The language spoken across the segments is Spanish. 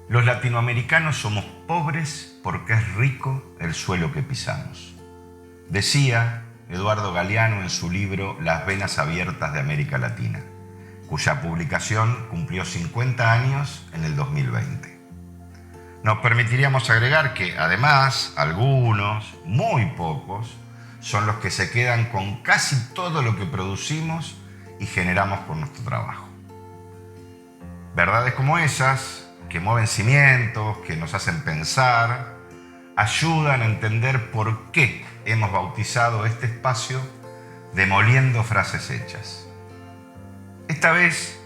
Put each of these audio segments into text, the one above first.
Los latinoamericanos somos pobres porque es rico el suelo que pisamos. Decía Eduardo Galeano en su libro Las venas abiertas de América Latina, cuya publicación cumplió 50 años en el 2020. Nos permitiríamos agregar que, además, algunos, muy pocos, son los que se quedan con casi todo lo que producimos y generamos con nuestro trabajo. Verdades como esas, que mueven cimientos, que nos hacen pensar, ayudan a entender por qué hemos bautizado este espacio Demoliendo Frases Hechas. Esta vez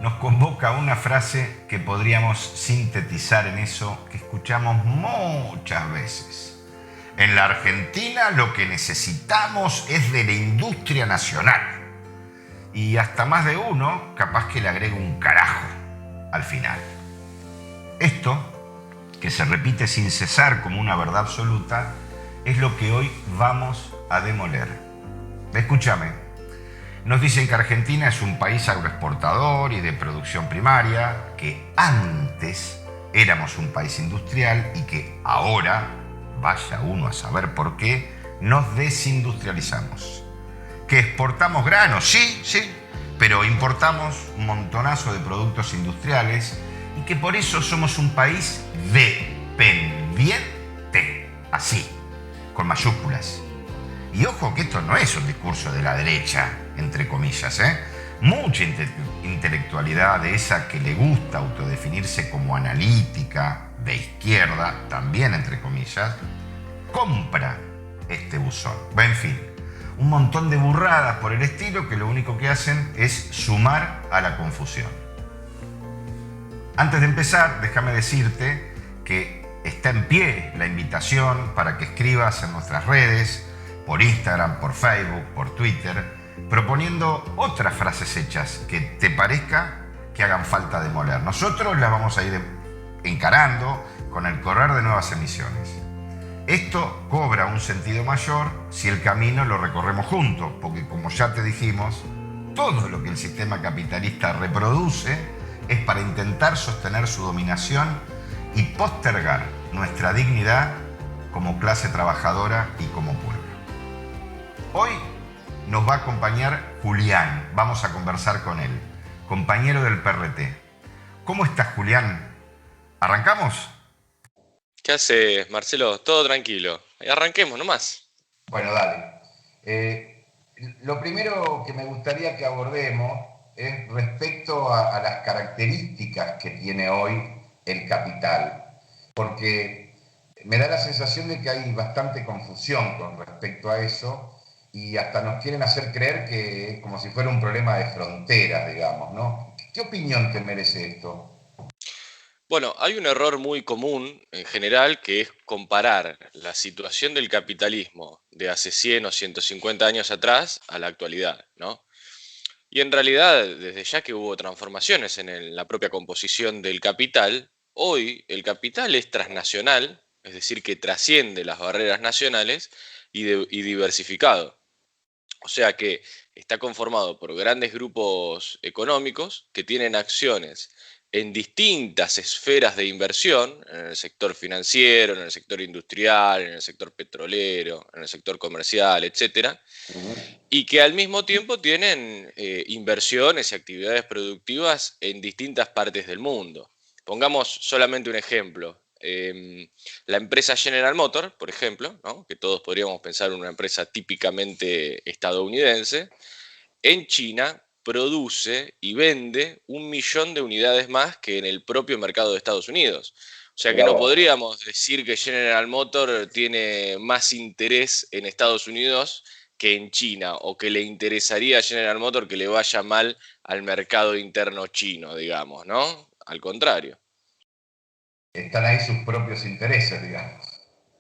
nos convoca una frase que podríamos sintetizar en eso que escuchamos muchas veces. En la Argentina lo que necesitamos es de la industria nacional. Y hasta más de uno capaz que le agrega un carajo al final. Esto, que se repite sin cesar como una verdad absoluta, es lo que hoy vamos a demoler. Escúchame, nos dicen que Argentina es un país agroexportador y de producción primaria, que antes éramos un país industrial y que ahora, vaya uno a saber por qué, nos desindustrializamos. Que exportamos granos, sí, pero importamos un montonazo de productos industriales y que por eso somos un país dependiente, así, con mayúsculas. Y ojo que esto no es un discurso de la derecha, entre comillas, ¿eh? Mucha intelectualidad de esa que le gusta autodefinirse como analítica, de izquierda, también entre comillas, compra este buzón. En fin, un montón de burradas por el estilo que lo único que hacen es sumar a la confusión. Antes de empezar, déjame decirte que está en pie la invitación para que escribas en nuestras redes, por Instagram, por Facebook, por Twitter, proponiendo otras frases hechas que te parezca que hagan falta demoler. Nosotros las vamos a ir encarando con el correr de nuevas emisiones. Esto cobra un sentido mayor si el camino lo recorremos juntos, porque como ya te dijimos, todo lo que el sistema capitalista reproduce es para intentar sostener su dominación y postergar nuestra dignidad como clase trabajadora y como pueblo. Hoy nos va a acompañar Julián, vamos a conversar con él, compañero del PRT. ¿Cómo estás, Julián? ¿Arrancamos? ¿Qué haces, Marcelo? Todo tranquilo. Arranquemos nomás. Bueno, dale. Eh, lo primero que me gustaría que abordemos es respecto a las características que tiene hoy el capital, porque me da la sensación de que hay bastante confusión con respecto a eso y hasta nos quieren hacer creer que es como si fuera un problema de fronteras, digamos, ¿no? ¿Qué opinión te merece esto? Bueno, hay un error muy común en general que es comparar la situación del capitalismo de hace 100 o 150 años atrás a la actualidad, ¿no? Y en realidad, desde ya que hubo transformaciones en la propia composición del capital, hoy el capital es transnacional, es decir, que trasciende las barreras nacionales y diversificado. O sea que está conformado por grandes grupos económicos que tienen acciones en distintas esferas de inversión, en el sector financiero, en el sector industrial, en el sector petrolero, en el sector comercial, etcétera, y que al mismo tiempo tienen inversiones y actividades productivas en distintas partes del mundo. Pongamos solamente un ejemplo. La empresa General Motors, por ejemplo, ¿no? Que todos podríamos pensar en una empresa típicamente estadounidense, en China produce y vende 1 millón de unidades más que en el propio mercado de Estados Unidos. O sea que Mirá no vos. podríamos decir que General Motors tiene más interés en Estados Unidos que en China, o que le interesaría a General Motors que le vaya mal al mercado interno chino, digamos, ¿no? Al contrario. Están ahí sus propios intereses, digamos.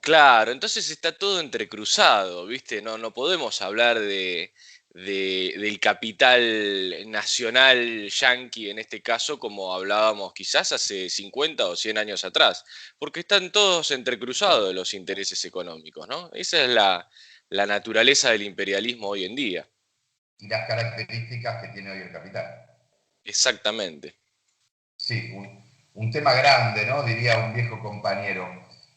Claro, entonces está todo entrecruzado, ¿viste? No podemos hablar del capital nacional yanqui en este caso como hablábamos quizás hace 50 o 100 años atrás, porque están todos entrecruzados los intereses económicos, ¿no? Esa es la naturaleza del imperialismo hoy en día. Y las características que tiene hoy el capital. Exactamente. Sí, un tema grande, ¿no? Diría un viejo compañero,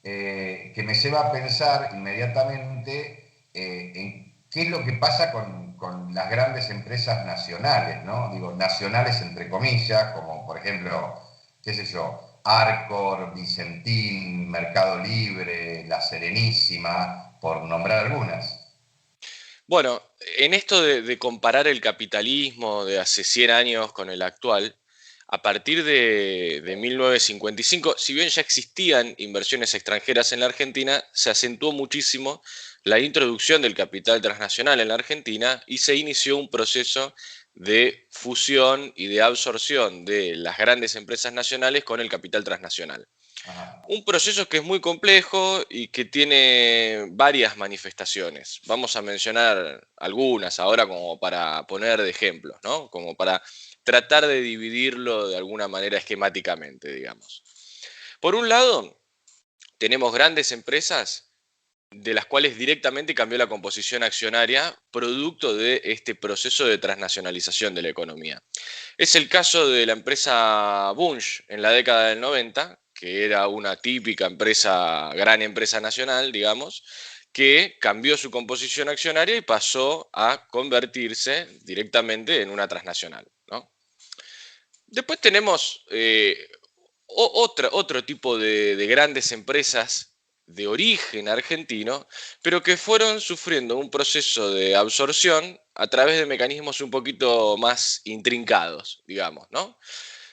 que me lleva a pensar inmediatamente en qué es lo que pasa con las grandes empresas nacionales, ¿no? Digo, nacionales entre comillas, como por ejemplo, qué sé yo, Arcor, Vicentín, Mercado Libre, La Serenísima, por nombrar algunas. Bueno, en esto de comparar el capitalismo de hace 100 años con el actual, a partir de 1955, si bien ya existían inversiones extranjeras en la Argentina, se acentuó muchísimo la introducción del capital transnacional en la Argentina y se inició un proceso de fusión y de absorción de las grandes empresas nacionales con el capital transnacional. Ajá. Un proceso que es muy complejo y que tiene varias manifestaciones. Vamos a mencionar algunas ahora como para poner de ejemplos, ¿no? Como para tratar de dividirlo de alguna manera esquemáticamente, digamos. Por un lado, tenemos grandes empresas de las cuales directamente cambió la composición accionaria producto de este proceso de transnacionalización de la economía. Es el caso de la empresa Bunge en la década del 90, que era una típica empresa, gran empresa nacional, digamos, que cambió su composición accionaria y pasó a convertirse directamente en una transnacional, ¿no? Después tenemos otro tipo de grandes empresas de origen argentino, pero que fueron sufriendo un proceso de absorción a través de mecanismos un poquito más intrincados, digamos, ¿no?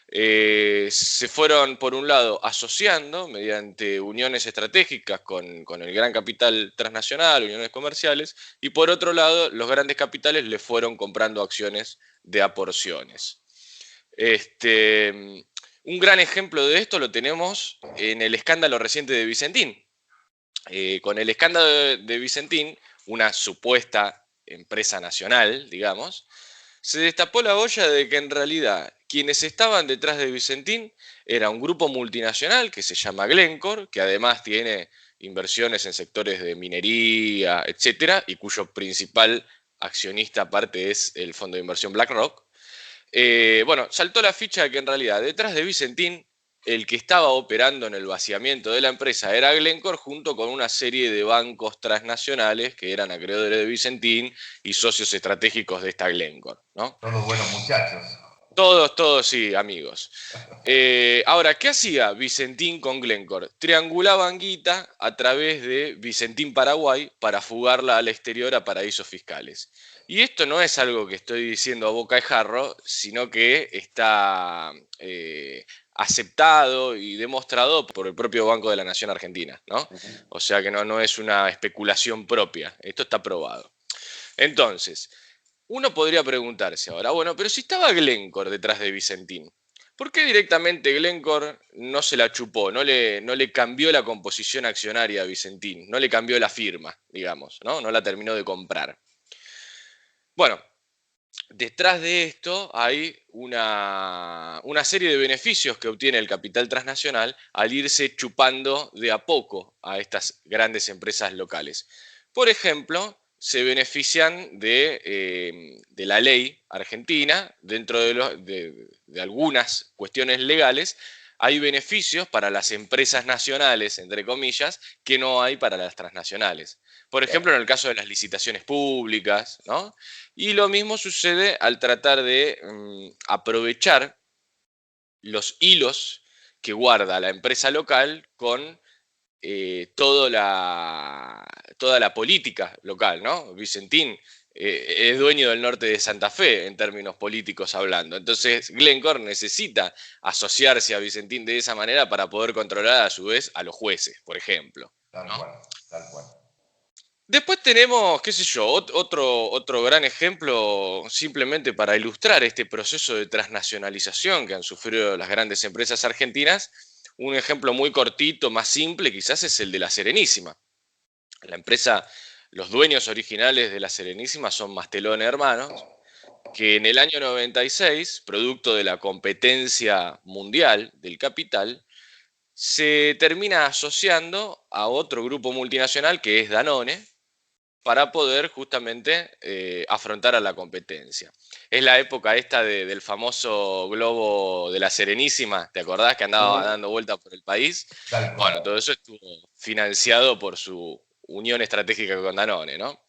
Se fueron, por un lado, asociando mediante uniones estratégicas con el gran capital transnacional, uniones comerciales, y por otro lado, los grandes capitales le fueron comprando acciones de a porciones. Este, un gran ejemplo de esto lo tenemos en el escándalo reciente de Vicentín. Con el escándalo de Vicentín, una supuesta empresa nacional, digamos, se destapó la olla de que en realidad quienes estaban detrás de Vicentín era un grupo multinacional que se llama Glencore, que además tiene inversiones en sectores de minería, etcétera, y cuyo principal accionista aparte es el fondo de inversión BlackRock. Bueno, saltó la ficha de que en realidad detrás de Vicentín, el que estaba operando en el vaciamiento de la empresa era Glencore junto con una serie de bancos transnacionales que eran acreedores de Vicentín y socios estratégicos de esta Glencore, ¿no? Todos buenos muchachos. Todos, sí, amigos. Ahora, ¿qué hacía Vicentín con Glencore? Triangulaban guita a través de Vicentín Paraguay para fugarla al exterior a paraísos fiscales. Y esto no es algo que estoy diciendo a boca de jarro, sino que está aceptado y demostrado por el propio Banco de la Nación Argentina, ¿no? O sea que no es una especulación propia, esto está probado. Entonces, uno podría preguntarse ahora, bueno, pero si estaba Glencore detrás de Vicentín, ¿por qué directamente Glencore no se la chupó, no le cambió la composición accionaria a Vicentín, no le cambió la firma, digamos, ¿no? No la terminó de comprar? Bueno, detrás de esto hay una serie de beneficios que obtiene el capital transnacional al irse chupando de a poco a estas grandes empresas locales. Por ejemplo, se benefician de la ley argentina, dentro de algunas cuestiones legales, hay beneficios para las empresas nacionales, entre comillas, que no hay para las transnacionales. Por ejemplo, en el caso de las licitaciones públicas, ¿no? Y lo mismo sucede al tratar de aprovechar los hilos que guarda la empresa local con toda la política local, ¿no? Vicentín es dueño del norte de Santa Fe en términos políticos hablando. Entonces, Glencore necesita asociarse a Vicentín de esa manera para poder controlar a su vez a los jueces, por ejemplo, Tal ¿no? cual, tal cual. Después tenemos, qué sé yo, otro gran ejemplo simplemente para ilustrar este proceso de transnacionalización que han sufrido las grandes empresas argentinas. Un ejemplo muy cortito, más simple, quizás es el de la Serenísima. La empresa, los dueños originales de la Serenísima son Mastelone Hermanos, que en el año 96, producto de la competencia mundial del capital, se termina asociando a otro grupo multinacional que es Danone, para poder justamente afrontar a la competencia. Es la época esta del famoso globo de la Serenísima, ¿te acordás que andaba Sí, dando vueltas por el país? tal Bueno, cual. todo eso estuvo financiado por su unión estratégica con Danone, ¿no?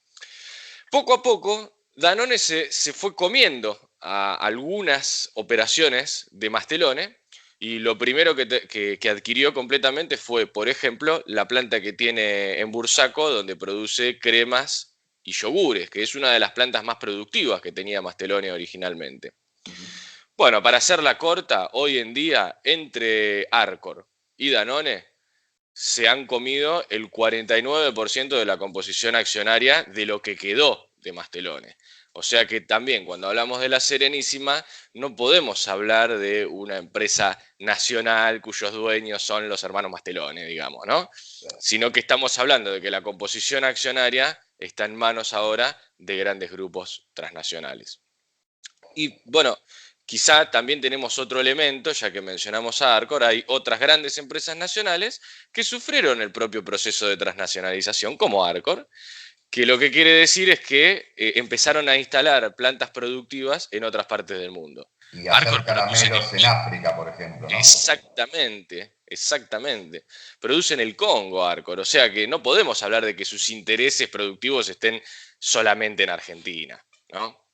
Poco a poco, Danone se fue comiendo a algunas operaciones de Mastelone y lo primero que adquirió completamente fue, por ejemplo, la planta que tiene en Bursaco, donde produce cremas y yogures, que es una de las plantas más productivas que tenía Mastelone originalmente. Bueno, para hacerla corta, hoy en día, entre Arcor y Danone, se han comido el 49% de la composición accionaria de lo que quedó de Mastelone. O sea que también cuando hablamos de la Serenísima no podemos hablar de una empresa nacional cuyos dueños son los hermanos Mastelone, digamos, ¿no? Sino que estamos hablando de que la composición accionaria está en manos ahora de grandes grupos transnacionales. Y bueno, quizá también tenemos otro elemento, ya que mencionamos a Arcor, hay otras grandes empresas nacionales que sufrieron el propio proceso de transnacionalización, como Arcor, que lo que quiere decir es que empezaron a instalar plantas productivas en otras partes del mundo. Y Arcor hacer produce en caramelos en África, por ejemplo, ¿no? exactamente, exactamente. Producen el Congo, Arcor, o sea que no podemos hablar de que sus intereses productivos estén solamente en Argentina, ¿no?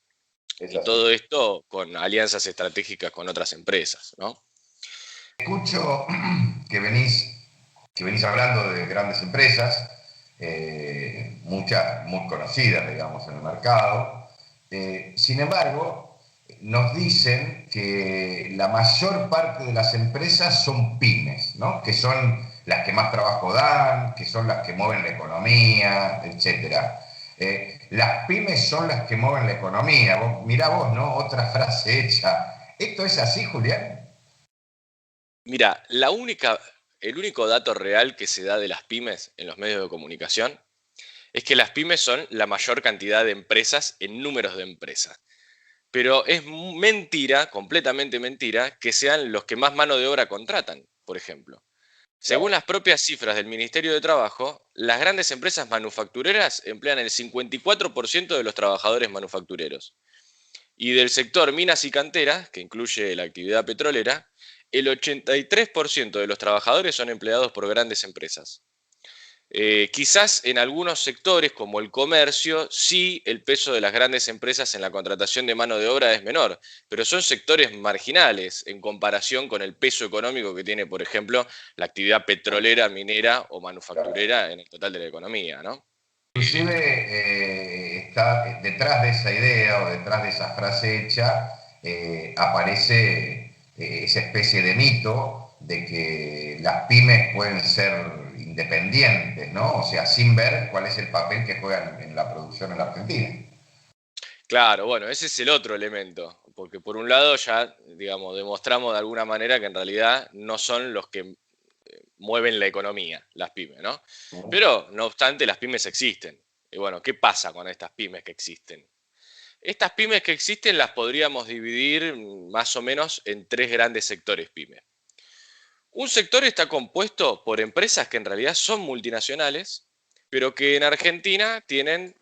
Es Y así. todo esto con alianzas estratégicas con otras empresas, ¿no? Escucho que venís hablando de grandes empresas, muchas muy conocidas, digamos, en el mercado. Sin embargo, nos dicen que la mayor parte de las empresas son pymes, ¿no? Que son las que más trabajo dan, que son las que mueven la economía, etcétera. Las pymes son las que mueven la economía. Mirá vos, ¿no? Otra frase hecha. ¿Esto es así, Julián? Mira, el único dato real que se da de las pymes en los medios de comunicación es que las pymes son la mayor cantidad de empresas en números de empresas. Pero es mentira, completamente mentira, que sean los que más mano de obra contratan, por ejemplo. Según Claro. las propias cifras del Ministerio de Trabajo, las grandes empresas manufactureras emplean el 54% de los trabajadores manufactureros. Y del sector minas y canteras, que incluye la actividad petrolera, el 83% de los trabajadores son empleados por grandes empresas. Quizás en algunos sectores, como el comercio, sí el peso de las grandes empresas en la contratación de mano de obra es menor, pero son sectores marginales en comparación con el peso económico que tiene, por ejemplo, la actividad petrolera, minera o Claro. manufacturera en el total de la economía, ¿no? Inclusive está detrás de esa idea o detrás de esa frase hecha, aparece esa especie de mito de que las pymes pueden ser independientes, ¿no? O sea, sin ver cuál es el papel que juegan en la producción en la Argentina. Claro, bueno, ese es el otro elemento, porque por un lado ya, digamos, demostramos de alguna manera que en realidad no son los que mueven la economía, las pymes, ¿no? ¿No? Pero, no obstante, las pymes existen. Y bueno, ¿qué pasa con estas pymes que existen? Estas pymes que existen las podríamos dividir más o menos en tres grandes sectores pymes. Un sector está compuesto por empresas que en realidad son multinacionales, pero que en Argentina tienen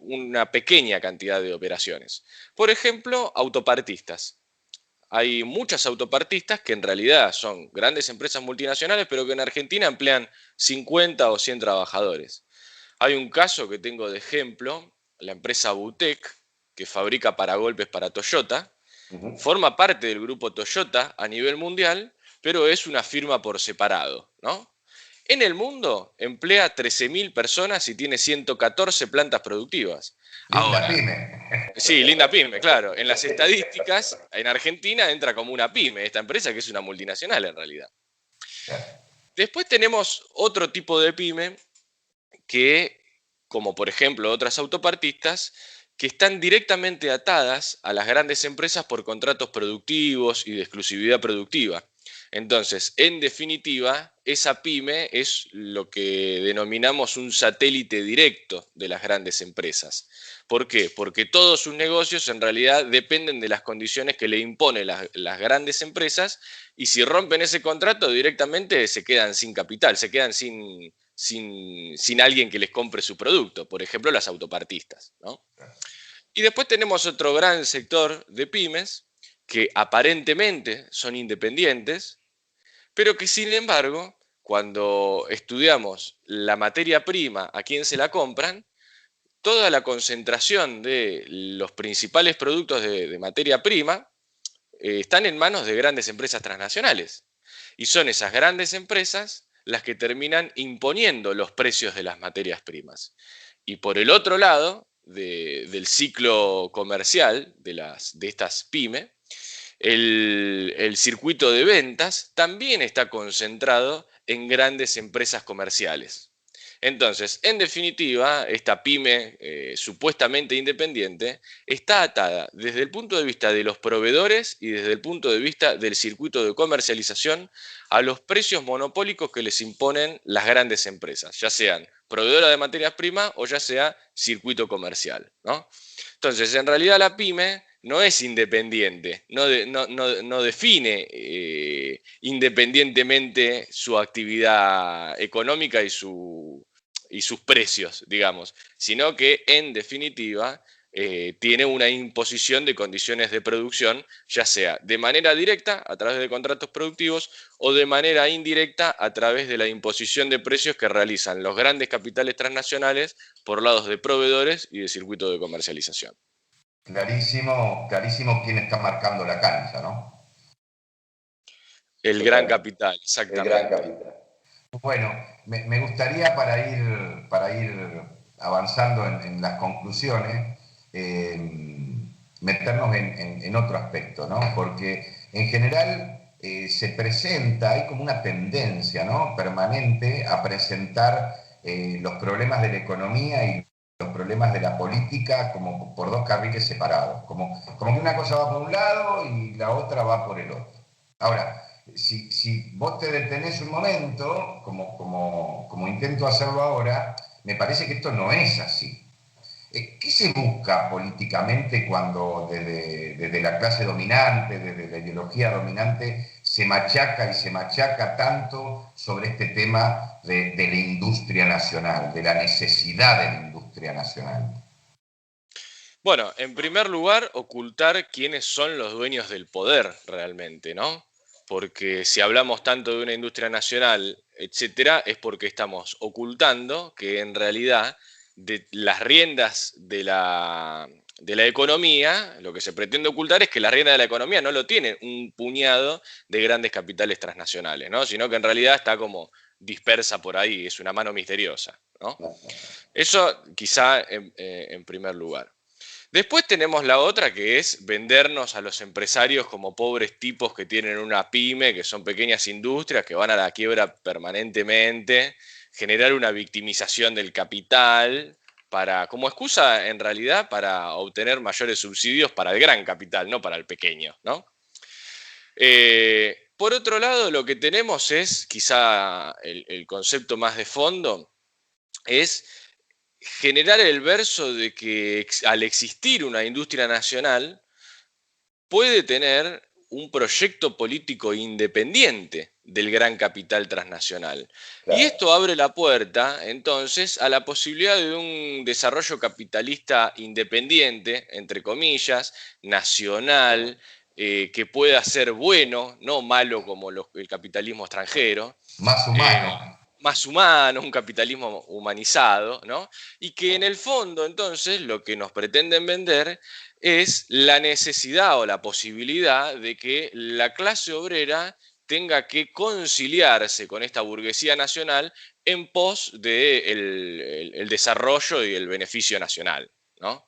una pequeña cantidad de operaciones. Por ejemplo, autopartistas. Hay muchas autopartistas que en realidad son grandes empresas multinacionales, pero que en Argentina emplean 50 o 100 trabajadores. Hay un caso que tengo de ejemplo, la empresa Butec, que fabrica paragolpes para Toyota, Ujú. forma parte del grupo Toyota a nivel mundial, pero es una firma por separado, ¿no? En el mundo emplea 13.000 personas y tiene 114 plantas productivas. Linda Ahora, pyme. sí, linda pyme, claro. En las estadísticas, en Argentina entra como una pyme esta empresa que es una multinacional en realidad. Después tenemos otro tipo de pyme que, como por ejemplo otras autopartistas, que están directamente atadas a las grandes empresas por contratos productivos y de exclusividad productiva. Entonces, en definitiva, esa pyme es lo que denominamos un satélite directo de las grandes empresas. ¿Por qué? Porque todos sus negocios en realidad dependen de las condiciones que le imponen las grandes empresas y si rompen ese contrato directamente se quedan sin capital, se quedan sin alguien que les compre su producto, por ejemplo, las autopartistas, ¿no? Y después tenemos otro gran sector de pymes que aparentemente son independientes, pero que sin embargo, cuando estudiamos la materia prima, a quién se la compran, toda la concentración de los principales productos de materia prima están en manos de grandes empresas transnacionales. Y son esas grandes empresas las que terminan imponiendo los precios de las materias primas. Y por el otro lado del ciclo comercial de estas pymes, el circuito de ventas también está concentrado en grandes empresas comerciales. Entonces, en definitiva, esta pyme supuestamente independiente está atada desde el punto de vista de los proveedores y desde el punto de vista del circuito de comercialización a los precios monopólicos que les imponen las grandes empresas, ya sean proveedora de materias primas o ya sea circuito comercial, ¿no? Entonces, en realidad la pyme no es independiente, no define independientemente su actividad económica y sus precios, digamos, sino que en definitiva tiene una imposición de condiciones de producción, ya sea de manera directa a través de contratos productivos o de manera indirecta a través de la imposición de precios que realizan los grandes capitales transnacionales por lados de proveedores y de circuito de comercialización. Clarísimo, clarísimo quién está marcando la cancha, ¿no? El gran capital, exactamente. El gran capital. Bueno, me gustaría para ir avanzando en las conclusiones, meternos en otro aspecto, ¿no? Porque en general se presenta, hay como una tendencia, ¿no?, permanente a presentar los problemas de la economía y los problemas de la política como por dos carriles separados, como que una cosa va por un lado y la otra va por el otro. Ahora, si vos te detenés un momento, como intento hacerlo ahora, me parece que esto no es así. ¿Qué se busca políticamente cuando desde la clase dominante, desde la ideología dominante, se machaca tanto sobre este tema de la industria nacional, de la necesidad de la industria nacional? Bueno, en primer lugar, ocultar quiénes son los dueños del poder realmente, ¿no? Porque si hablamos tanto de una industria nacional, etcétera, es porque estamos ocultando que en realidad de las riendas de la economía, lo que se pretende ocultar es que la rienda de la economía no lo tiene un puñado de grandes capitales transnacionales, ¿no? Sino que en realidad está como dispersa por ahí, es una mano misteriosa, ¿no? Eso quizá en primer lugar. Después tenemos la otra, que es vendernos a los empresarios como pobres tipos que tienen una pyme, que son pequeñas industrias, que van a la quiebra permanentemente, generar una victimización del capital, como excusa en realidad para obtener mayores subsidios para el gran capital, no para el pequeño, ¿no? Por otro lado, lo que tenemos es, quizá el concepto más de fondo, es generar el verso de que al existir una industria nacional puede tener un proyecto político independiente del gran capital transnacional. Claro. Y esto abre la puerta, entonces, a la posibilidad de un desarrollo capitalista independiente, entre comillas, nacional, que pueda ser bueno, no malo como el capitalismo extranjero. Más humano. Más humano, un capitalismo humanizado, ¿no? Y que en el fondo, entonces, lo que nos pretenden vender es la necesidad o la posibilidad de que la clase obrera tenga que conciliarse con esta burguesía nacional en pos del desarrollo y el beneficio nacional, ¿no?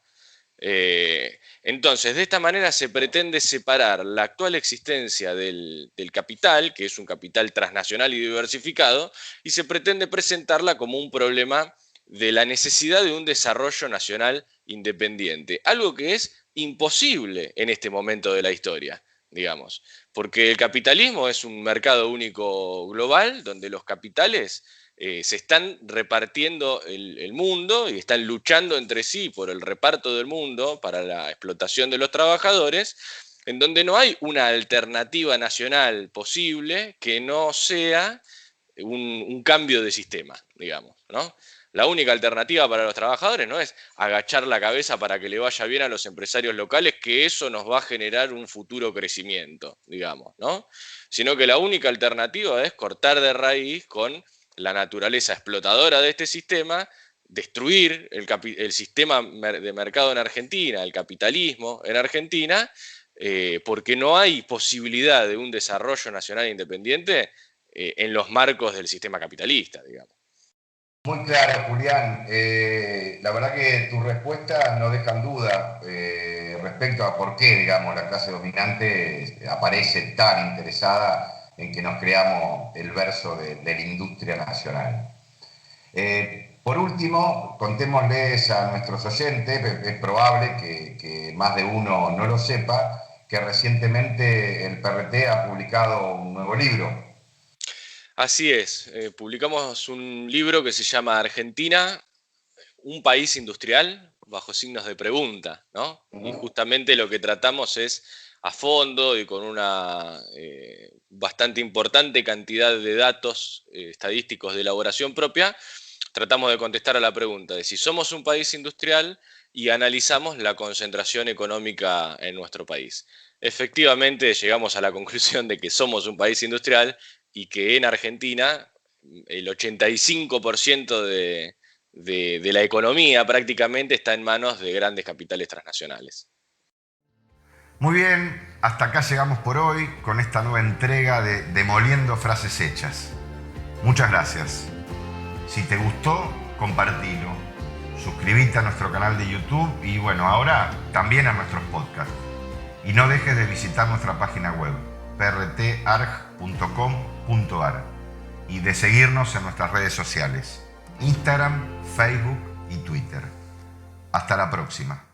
Entonces, de esta manera se pretende separar la actual existencia del capital, que es un capital transnacional y diversificado, y se pretende presentarla como un problema de la necesidad de un desarrollo nacional independiente, algo que es imposible en este momento de la historia, digamos, porque el capitalismo es un mercado único global donde los capitales se están repartiendo el mundo y están luchando entre sí por el reparto del mundo para la explotación de los trabajadores, en donde no hay una alternativa nacional posible que no sea un cambio de sistema, digamos, ¿no? La única alternativa para los trabajadores no es agachar la cabeza para que le vaya bien a los empresarios locales, que eso nos va a generar un futuro crecimiento, digamos, ¿no? Sino que la única alternativa es cortar de raíz con la naturaleza explotadora de este sistema, destruir el sistema de mercado en Argentina, el capitalismo en Argentina, porque no hay posibilidad de un desarrollo nacional independiente en los marcos del sistema capitalista, digamos. Muy claro, Julián. La verdad que tus respuestas no dejan duda respecto a por qué, digamos, la clase dominante aparece tan interesada en que nos creamos el verso de la industria nacional. Por último, contémosles a nuestros oyentes, es probable que más de uno no lo sepa, que recientemente el PRT ha publicado un nuevo libro. Así es, publicamos un libro que se llama Argentina, un país industrial, bajo signos de pregunta, ¿no? Y justamente lo que tratamos es, a fondo y con una bastante importante cantidad de datos estadísticos de elaboración propia, tratamos de contestar a la pregunta de si somos un país industrial y analizamos la concentración económica en nuestro país. Efectivamente, llegamos a la conclusión de que somos un país industrial y que en Argentina el 85% de la economía prácticamente está en manos de grandes capitales transnacionales. Muy bien, hasta acá llegamos por hoy con esta nueva entrega de Demoliendo Frases Hechas. Muchas gracias. Si te gustó, compartilo. Suscríbete a nuestro canal de YouTube y bueno, ahora también a nuestros podcasts. Y no dejes de visitar nuestra página web prtarg.com.ar y de seguirnos en nuestras redes sociales, Instagram, Facebook y Twitter. Hasta la próxima.